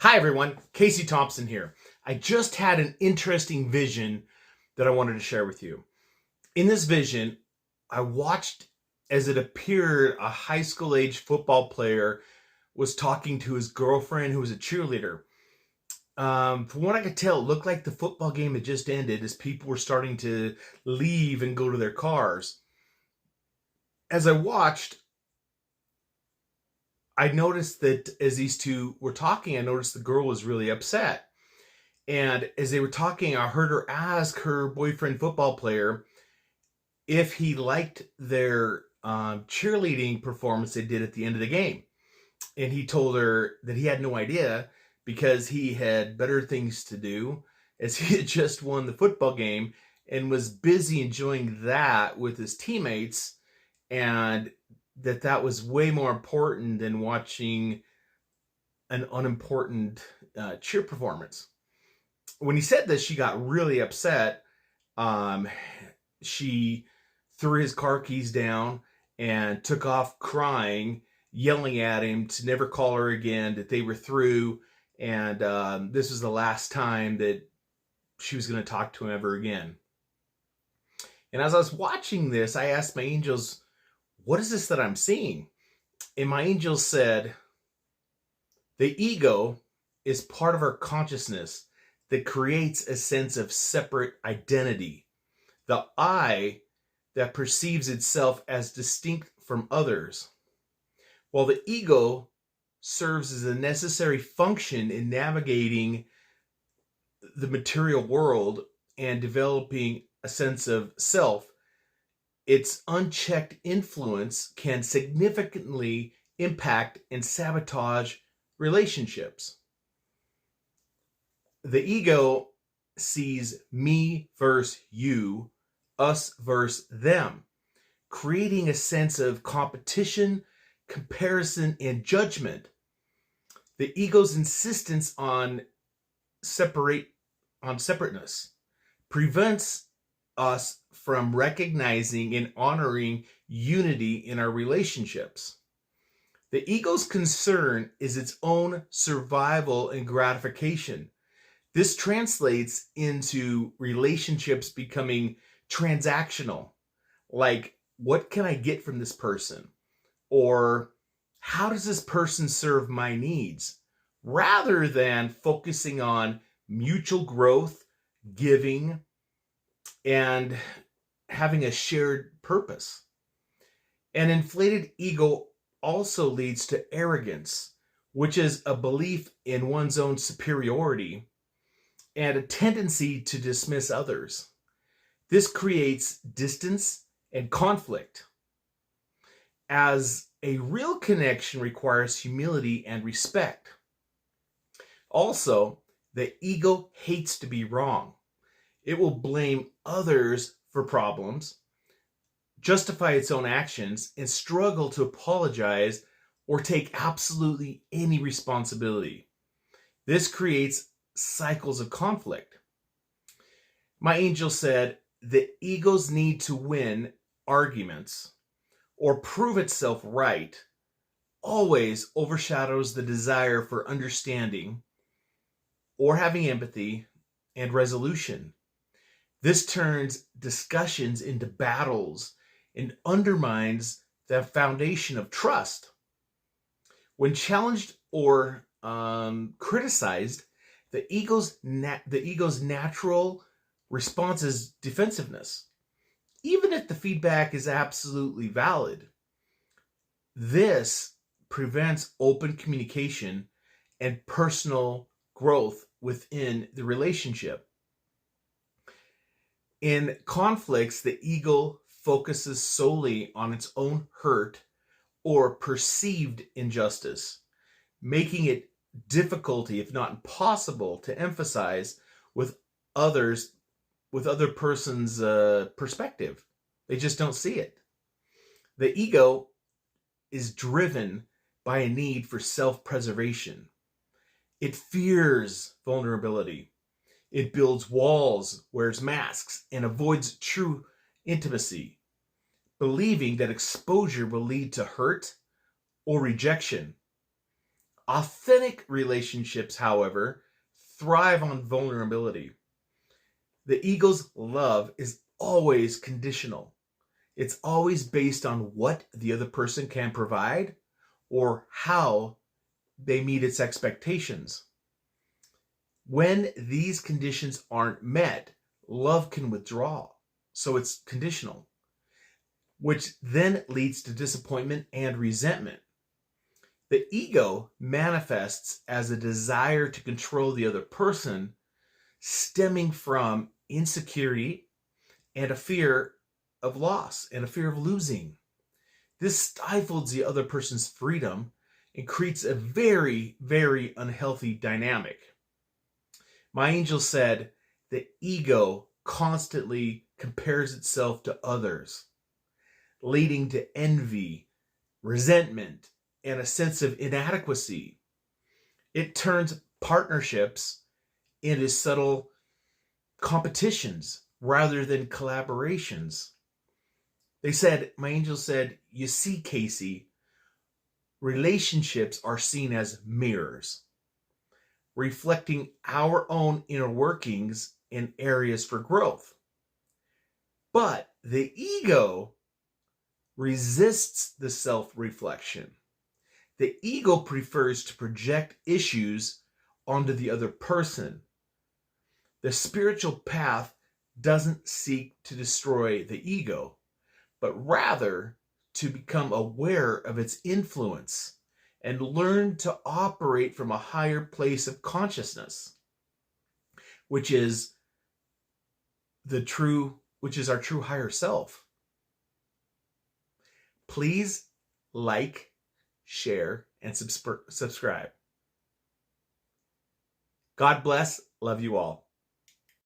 Hi everyone, Kasey Thompson here. I just had an interesting vision that I wanted to share with you. In this vision, I watched as it appeared a high school age football player was talking to his girlfriend who was a cheerleader. From what I could tell, it looked like the football game had just ended as people were starting to leave and go to their cars. As I watched, I noticed that as these two were talking, I noticed the girl was really upset. And as they were talking, I heard her ask her boyfriend, football player, if he liked their cheerleading performance they did at the end of the game. And he told her that he had no idea because he had better things to do, as he had just won the football game and was busy enjoying that with his teammates, and that was way more important than watching an unimportant cheer performance. When he said this, she got really upset. She threw his car keys down and took off crying, yelling at him to never call her again, that they were through, and this was the last time that she was going to talk to him ever again. And as I was watching this, I asked my angels, what is this that I'm seeing? And my angels said, the ego is part of our consciousness that creates a sense of separate identity. The I that perceives itself as distinct from others, while the ego serves as a necessary function in navigating the material world and developing a sense of self. Its unchecked influence can significantly impact and sabotage relationships. The ego sees me versus you, us versus them, creating a sense of competition, comparison, and judgment. The ego's insistence on separateness prevents us from recognizing and honoring unity in our relationships. The ego's concern is its own survival and gratification. This translates into relationships becoming transactional, like, what can I get from this person? Or how does this person serve my needs? Rather than focusing on mutual growth, giving, and having a shared purpose. An inflated ego also leads to arrogance, which is a belief in one's own superiority and a tendency to dismiss others. This creates distance and conflict, as a real connection requires humility and respect. Also, the ego hates to be wrong. It will blame others for problems, justify its own actions, and struggle to apologize or take absolutely any responsibility. This creates cycles of conflict. My angel said the ego's need to win arguments or prove itself right always overshadows the desire for understanding or having empathy and resolution. This turns discussions into battles and undermines the foundation of trust. When challenged or criticized, the ego's natural response is defensiveness, even if the feedback is absolutely valid. This prevents open communication and personal growth within the relationship. In conflicts, the ego focuses solely on its own hurt or perceived injustice, making it difficult, if not impossible, to empathize with other person's perspective. They just don't see it. The ego is driven by a need for self-preservation. It fears vulnerability. It builds walls, wears masks, and avoids true intimacy, believing that exposure will lead to hurt or rejection. Authentic relationships, however, thrive on vulnerability. The ego's love is always conditional. It's always based on what the other person can provide or how they meet its expectations. When these conditions aren't met, love can withdraw. So it's conditional, which then leads to disappointment and resentment. The ego manifests as a desire to control the other person, stemming from insecurity and a fear of loss and a fear of losing. This stifles the other person's freedom and creates a very, very unhealthy dynamic. My angel said the ego constantly compares itself to others, leading to envy, resentment, and a sense of inadequacy. It turns partnerships into subtle competitions rather than collaborations. My angel said, you see, Kasey, relationships are seen as mirrors, reflecting our own inner workings and areas for growth. But the ego resists the self-reflection. The ego prefers to project issues onto the other person. The spiritual path doesn't seek to destroy the ego, but rather to become aware of its influence and learn to operate from a higher place of consciousness, which is our true higher self. Please like, share, and subscribe. God bless. Love you all.